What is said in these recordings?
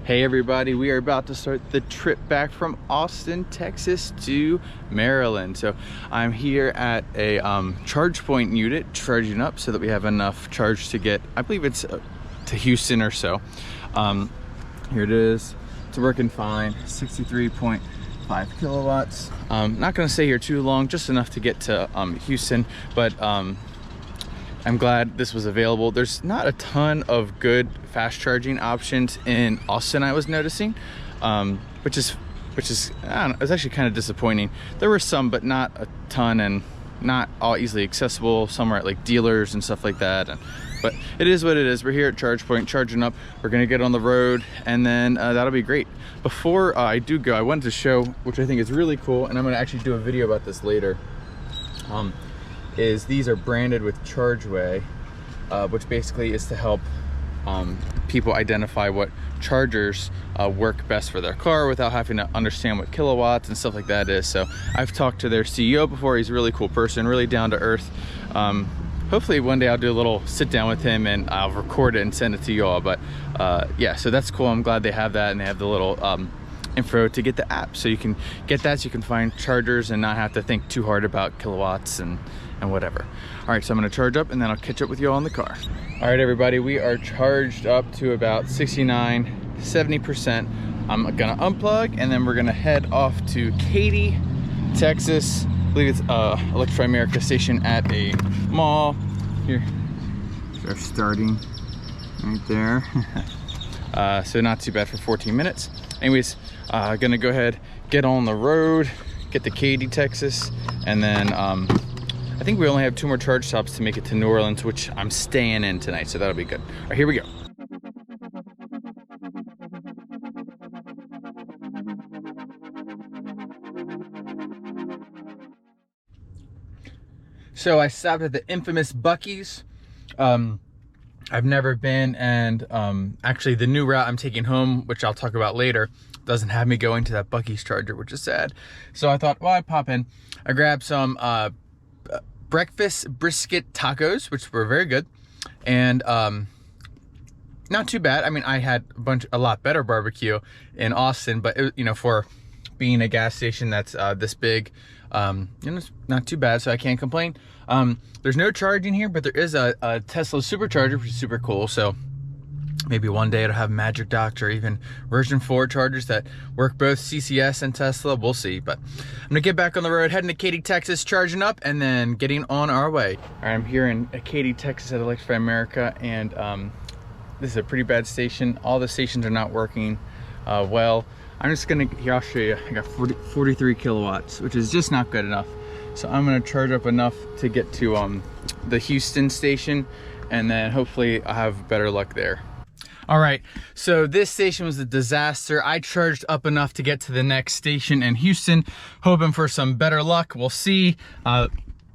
Hey everybody, we are about to start the trip back from Austin, Texas to Maryland. So I'm here at a charge point unit, charging up so that we have enough charge to get, I believe it's to Houston or so. Here it is. It's working fine, 63.5 kilowatts. Not gonna stay here too long, just enough to get to Houston, but I'm glad this was available. There's not a ton of good fast charging options in Austin, I was noticing, which is I don't know, it's actually kind of disappointing. There were some, but not a ton, and not all easily accessible. Some are at like dealers and stuff like that. But it is what it is. We're here at Charge Point charging up. We're gonna get on the road, and then that'll be great. Before I do go, I wanted to show, which I think is really cool, and I'm gonna actually do a video about this later. Is these are branded with ChargeWay, which basically is to help people identify what chargers work best for their car without having to understand what kilowatts and stuff like that is. So I've talked to their CEO before. He's a really cool person, really down to earth. Hopefully one day I'll do a little sit down with him and I'll record it and send it to you all. But yeah, so that's cool. I'm glad they have that, and they have the little info to get the app, so you can get that, so you can find chargers and not have to think too hard about kilowatts and whatever. All right, so I'm gonna charge up and then I'll catch up with you all in the car. All right, everybody, we are charged up to about 69, 70%. I'm gonna unplug and then we're gonna head off to Katy, Texas. I believe it's Electrify America station at a mall. Here, they're starting right there. So not too bad for 14 minutes. Anyways, gonna go ahead, get on the road, get to Katy, Texas, and then I think we only have 2 more charge stops to make it to New Orleans, which I'm staying in tonight, so that'll be good. All right, here we go. So I stopped at the infamous Buc-ee's. I've never been, and actually the new route I'm taking home, which I'll talk about later, doesn't have me going to that Buc-ee's charger, which is sad. So I thought, well, I'd pop in. I grabbed some breakfast brisket tacos, which were very good, and not too bad. I mean, I had a lot better barbecue in Austin, but it, you know, for being a gas station that's this big, you know, it's not too bad, so I can't complain. There's no charging here, but there is a Tesla supercharger, which is super cool. So maybe one day it'll have Magic Dock or even version 4 chargers that work both CCS and Tesla. We'll see. But I'm gonna get back on the road, heading to Katy, Texas, charging up, and then getting on our way. All right, I'm here in Katy, Texas at Electrify America, and this is a pretty bad station. All the stations are not working well. I'm just gonna, here, I'll show you. I got 43 kilowatts, which is just not good enough. So I'm gonna charge up enough to get to the Houston station, and then hopefully I'll have better luck there. All right, so this station was a disaster. I charged up enough to get to the next station in Houston, hoping for some better luck. We'll see.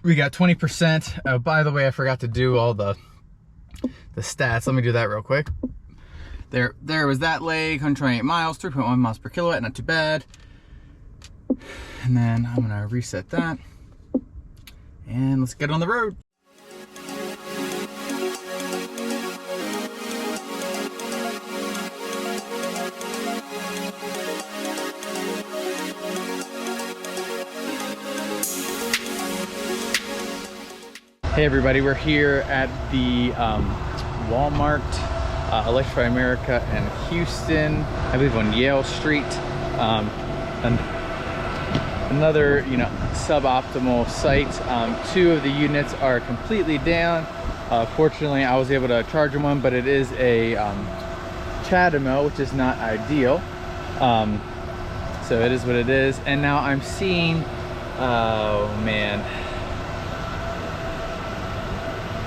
We got 20%. By the way, I forgot to do all the stats. Let me do that real quick. There was that leg, 128 miles, 3.1 miles per kilowatt, not too bad. And then I'm gonna reset that. And let's get on the road. Hey everybody, we're here at the Walmart, Electrify America in Houston, I believe on Yale Street. And another, you know, suboptimal site. 2 of the units are completely down. Fortunately, I was able to charge one, but it is a CHAdeMO, which is not ideal. So it is what it is. And now I'm seeing, oh man,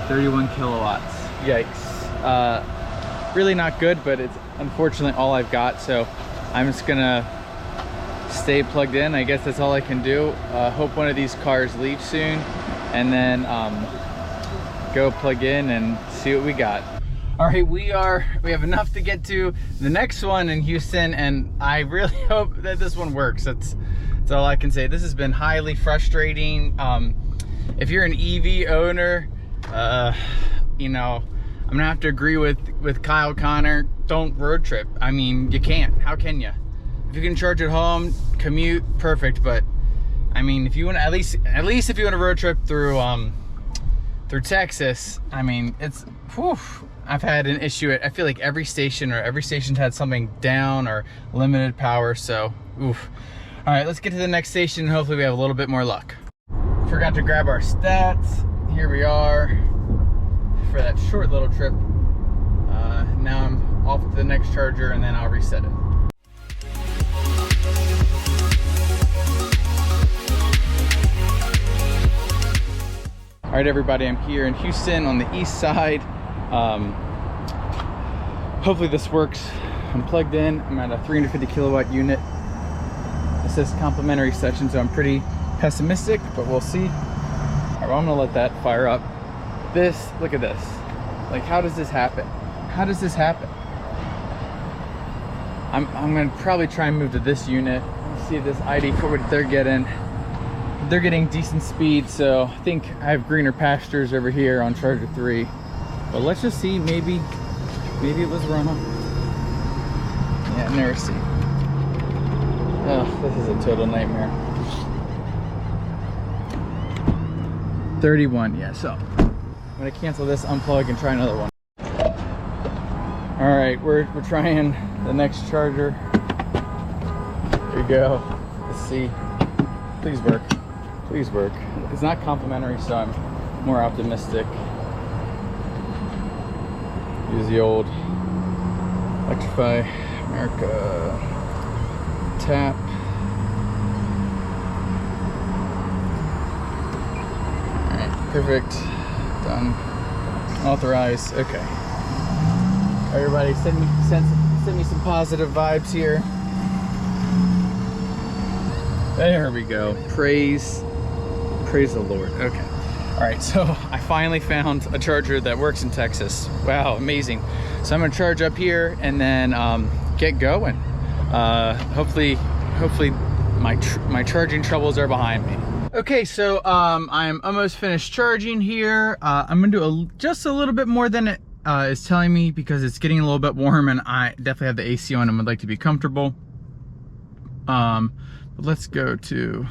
31 kilowatts. Yikes. Really not good, but it's unfortunately all I've got. So I'm just gonna stay plugged in. I guess that's all I can do. Hope one of these cars leaves soon, and then go plug in and see what we got. All right, we have enough to get to the next one in Houston, and I really hope that this one works. That's all I can say. This has been highly frustrating. If you're an EV owner, you know, I'm gonna have to agree with Kyle Connor. Don't road trip. I mean, you can't. How can you? If you can charge at home, commute, perfect. But I mean, if you want, at least if you want to road trip through Texas, I mean, it's, whew, I've had an issue at, I feel like every station's had something down or limited power, so, oof. All right, let's get to the next station and hopefully we have a little bit more luck. Forgot to grab our stats. Here we are for that short little trip. Now I'm off to the next charger and then I'll reset it. All right, everybody, I'm here in Houston on the east side. Hopefully this works. I'm plugged in. I'm at a 350 kilowatt unit. It says complimentary session, so I'm pretty pessimistic, but we'll see. All right, well, I'm gonna let that fire up. This, look at this. Like, how does this happen? How does this happen? I'm gonna probably try and move to this unit. Let's see if this ID.4, what they're getting. They're getting decent speed, so I think I have greener pastures over here on charger 3. But let's just see, maybe it was wrong. Yeah, never see. Oh, this is a total nightmare. 31, yeah, so I'm gonna cancel this, unplug, and try another one. All right, we're trying the next charger. Here we go. Let's see. Please work. Please work. It's not complimentary, so I'm more optimistic. Use the old Electrify America tap. All right, perfect. Done. Authorize. Okay. Everybody, send me some positive vibes here. There we go. Praise the Lord. Okay. All right, so I finally found a charger that works in Texas. Wow, amazing. So I'm gonna charge up here and then get going. Hopefully my charging troubles are behind me. Okay, so I'm almost finished charging here. I'm gonna do just a little bit more than it is telling me because it's getting a little bit warm and I definitely have the AC on and would like to be comfortable. But let's go to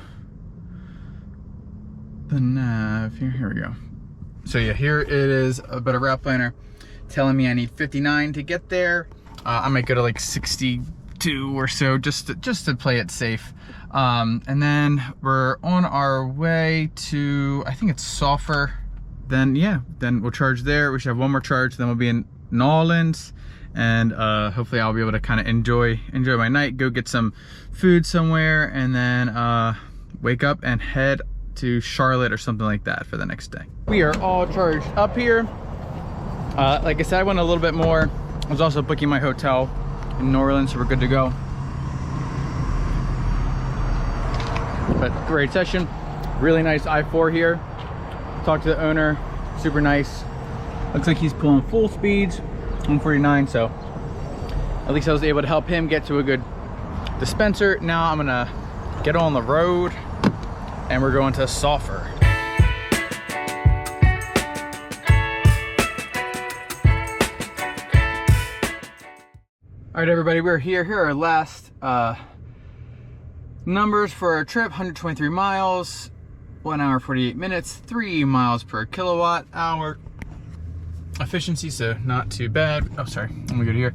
the nav here. Here we go. So yeah, here it is, a bit of route planner telling me I need 59 to get there. I might go to like 62 or so just to play it safe. And then we're on our way to, I think it's Sulfur. Then yeah, then we'll charge there. We should have one more charge, then we'll be in New Orleans. And hopefully I'll be able to kind of enjoy my night, go get some food somewhere, and then wake up and head to Charlotte or something like that for the next day. We are all charged up here. Like I said, I went a little bit more. I was also booking my hotel in New Orleans, so we're good to go. But great session. Really nice I-4 here. Talked to the owner, super nice. Looks like he's pulling full speeds, 149, so at least I was able to help him get to a good dispenser. Now I'm gonna get on the road and we're going to Sulfur. All right, everybody, we're here. Here are our last numbers for our trip. 123 miles, 1 hour 48 minutes, 3 miles per kilowatt hour. Efficiency, so not too bad. Oh, sorry, let me go to here.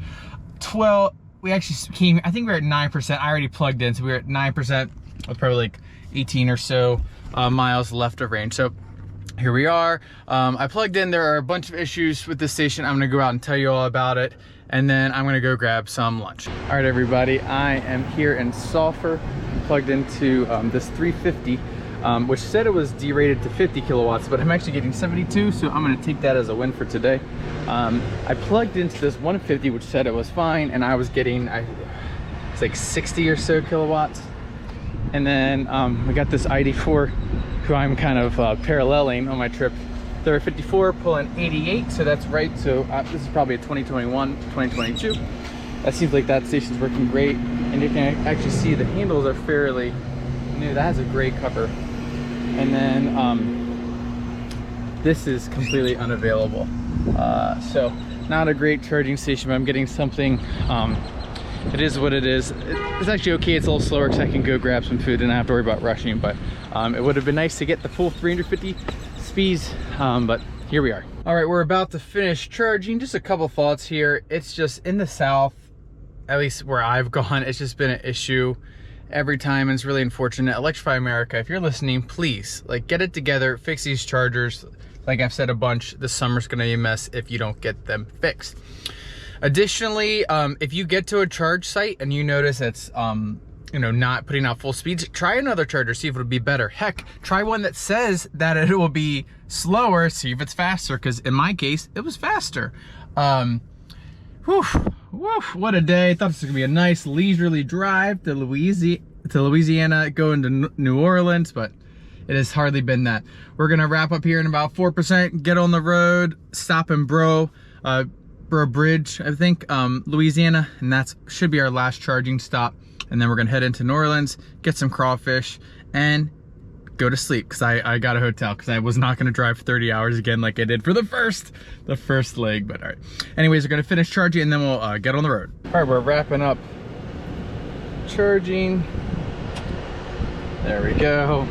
12, we actually came, I think we were at 9%. I already plugged in, so we were at 9% with probably like 18 or so miles left of range. So here we are. I plugged in. There are a bunch of issues with this station. I'm gonna go out and tell you all about it, and then I'm gonna go grab some lunch. All right, everybody, I am here in Sulfur. I'm plugged into this 350, which said it was derated to 50 kilowatts, but I'm actually getting 72, so I'm gonna take that as a win for today. I plugged into this 150, which said it was fine, and I was getting, it's like 60 or so kilowatts. And then we got this ID.4, who I'm kind of paralleling on my trip. They're a 54 pulling 88, so that's right. So this is probably a 2021, 2022. That seems like that station's working great. And you can actually see the handles are fairly new. That has a gray cover. And then this is completely unavailable. So not a great charging station, but I'm getting something. It is what it is. It's actually okay. It's a little slower because I can go grab some food and I have to worry about rushing, but it would have been nice to get the full 350 speeds, but here we are. All right, we're about to finish charging. Just a couple thoughts here. It's just in the South, at least where I've gone, it's just been an issue every time, and it's really unfortunate. Electrify America, if you're listening, please, like, get it together, fix these chargers. Like I've said a bunch, this summer's gonna be a mess if you don't get them fixed. Additionally, if you get to a charge site and you notice it's you know, not putting out full speeds, try another charger, see if it'll be better. Heck, try one that says that it will be slower, see if it's faster, because in my case, it was faster. Whew, what a day. I thought this was gonna be a nice leisurely drive to Louisiana, going to New Orleans, but it has hardly been that. We're gonna wrap up here in about 4%, get on the road, stop in Bro Bridge, I think, Louisiana, and that should be our last charging stop. And then we're gonna head into New Orleans, get some crawfish, and go to sleep, because I got a hotel, because I was not gonna drive 30 hours again like I did for the first leg, but all right. Anyways, we're gonna finish charging and then we'll get on the road. All right, we're wrapping up charging. There we go.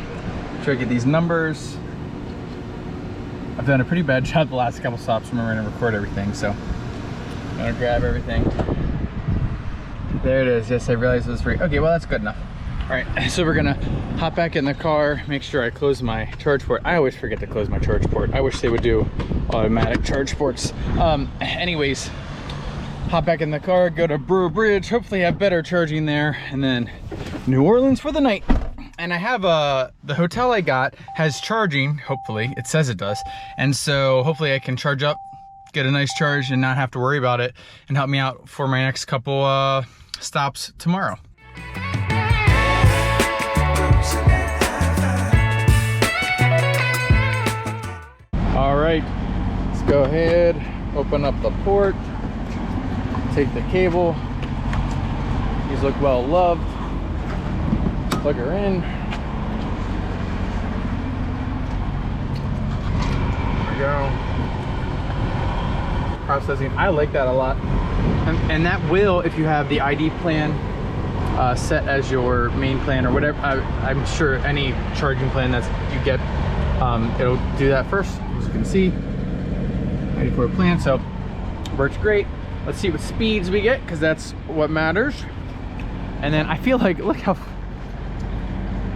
Try to get these numbers. I've done a pretty bad job the last couple stops remembering to record everything, so I'm gonna grab everything. There it is. Yes, I realized it was free. Okay, well, that's good enough. All right, so we're gonna hop back in the car, make sure I close my charge port. I always forget to close my charge port. I wish they would do automatic charge ports. Anyways, hop back in the car, go to Brew Bridge, hopefully have better charging there, and then New Orleans for the night. And I have the hotel I got has charging, hopefully, it says it does. And so hopefully I can charge up, get a nice charge and not have to worry about it, and help me out for my next couple stops tomorrow. All right, let's go ahead, open up the port, take the cable. These look well loved. Plug her in. There we go. Processing. I like that a lot. And that will, if you have the ID plan set as your main plan or whatever, I'm sure any charging plan that you get, it'll do that first. As you can see, ID.4 plan, so works great. Let's see what speeds we get, because that's what matters. And then I feel like, look how,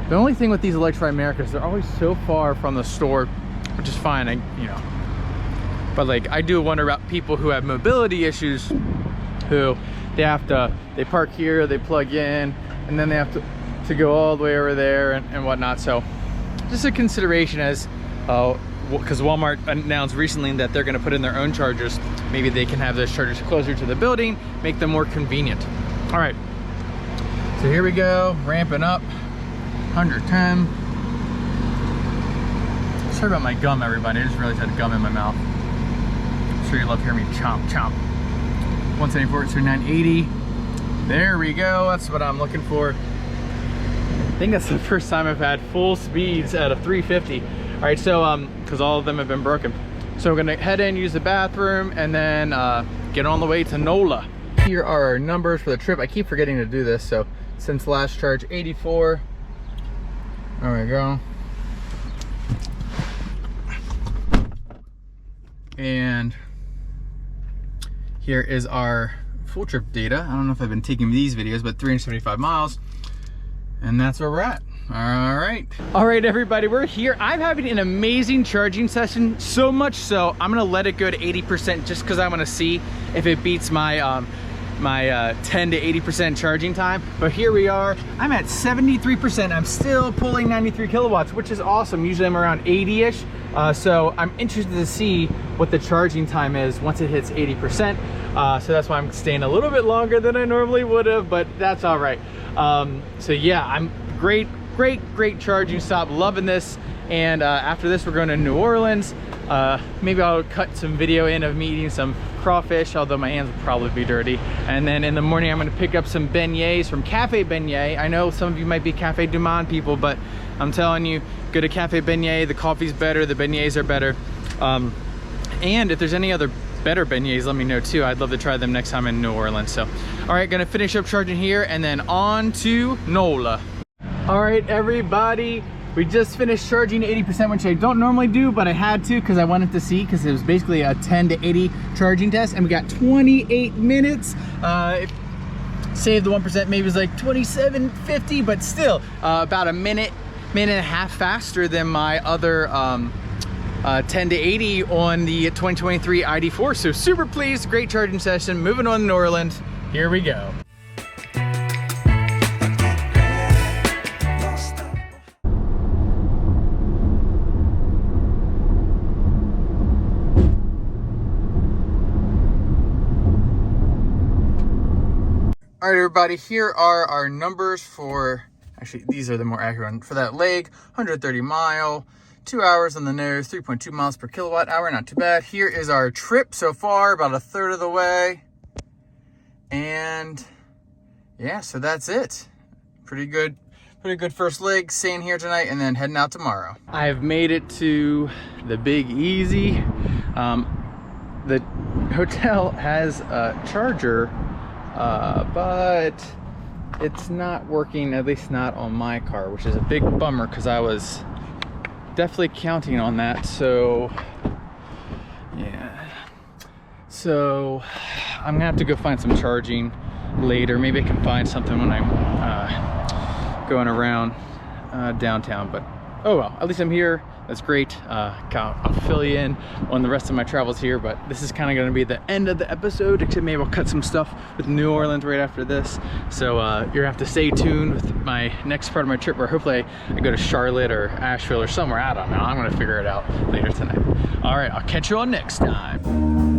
the only thing with these Electrify Americas, they're always so far from the store, which is fine, you know. But like, I do wonder about people who have mobility issues, who they park here, they plug in, and then they have to go all the way over there and whatnot. So just a consideration, as because Walmart announced recently that they're going to put in their own chargers. Maybe they can have those chargers closer to the building, make them more convenient. All right, so here we go, ramping up, 110. Sorry about my gum, everybody. I just realized I had gum in my mouth. I'm sure you love hearing me chomp, chomp. 174 to 980. There we go. That's what I'm looking for. I think that's the first time I've had full speeds at a 350. All right, so because all of them have been broken. So we're gonna head in, use the bathroom, and then get on the way to NOLA. Here are our numbers for the trip. I keep forgetting to do this. So since last charge, 84. There we go. And here is our full trip data. I don't know if I've been taking these videos, but 375 miles. And that's where we're at. All right, everybody, we're here. I'm having an amazing charging session, so much so I'm gonna let it go to 80% just because I want to see if it beats my my 10 to 80% charging time. But here we are. I'm at 73%. I'm still pulling 93 kilowatts, which is awesome. Usually I'm around 80-ish. So I'm interested to see what the charging time is once it hits 80%. So that's why I'm staying a little bit longer than I normally would have, but that's all right. So yeah, I'm great charging stop, loving this. And after this, we're going to New Orleans. Maybe I'll cut some video in of me eating some crawfish, although my hands will probably be dirty. And then in the morning, I'm going to pick up some beignets from Cafe Beignet. I know some of you might be Cafe Du Monde people, but I'm telling you, go to Cafe Beignet. The coffee's better, the beignets are better. And if there's any other better beignets, let me know too. I'd love to try them next time in New Orleans. So, all right, gonna finish up charging here and then on to NOLA. All right, everybody. We just finished charging 80%, which I don't normally do, but I had to because I wanted to see, because it was basically a 10 to 80 charging test, and we got 28 minutes. Saved the 1%, maybe it was like 27.50, but still about a minute and a half faster than my other 10 to 80 on the 2023 ID.4. So super pleased, great charging session. Moving on to New Orleans, here we go. All right, everybody, here are our numbers for, actually, these are the more accurate ones. For that leg, 130 mile, 2 hours on the nose, 3.2 miles per kilowatt hour, not too bad. Here is our trip so far, about a third of the way. And yeah, so that's it. Pretty good first leg, staying here tonight and then heading out tomorrow. I have made it to the Big Easy. The hotel has a charger, but it's not working, at least not on my car, which is a big bummer because I was definitely counting on that. So yeah, so I'm gonna have to go find some charging later. Maybe I can find something when I'm going around downtown, but oh well, at least I'm here. That's great. I'll fill you in on the rest of my travels here, but this is kind of going to be the end of the episode, except maybe I'll cut some stuff with New Orleans right after this. So you're gonna have to stay tuned with my next part of my trip, where hopefully I go to Charlotte or Asheville or somewhere. I don't know. I'm gonna figure it out later tonight. All right, I'll catch you all next time.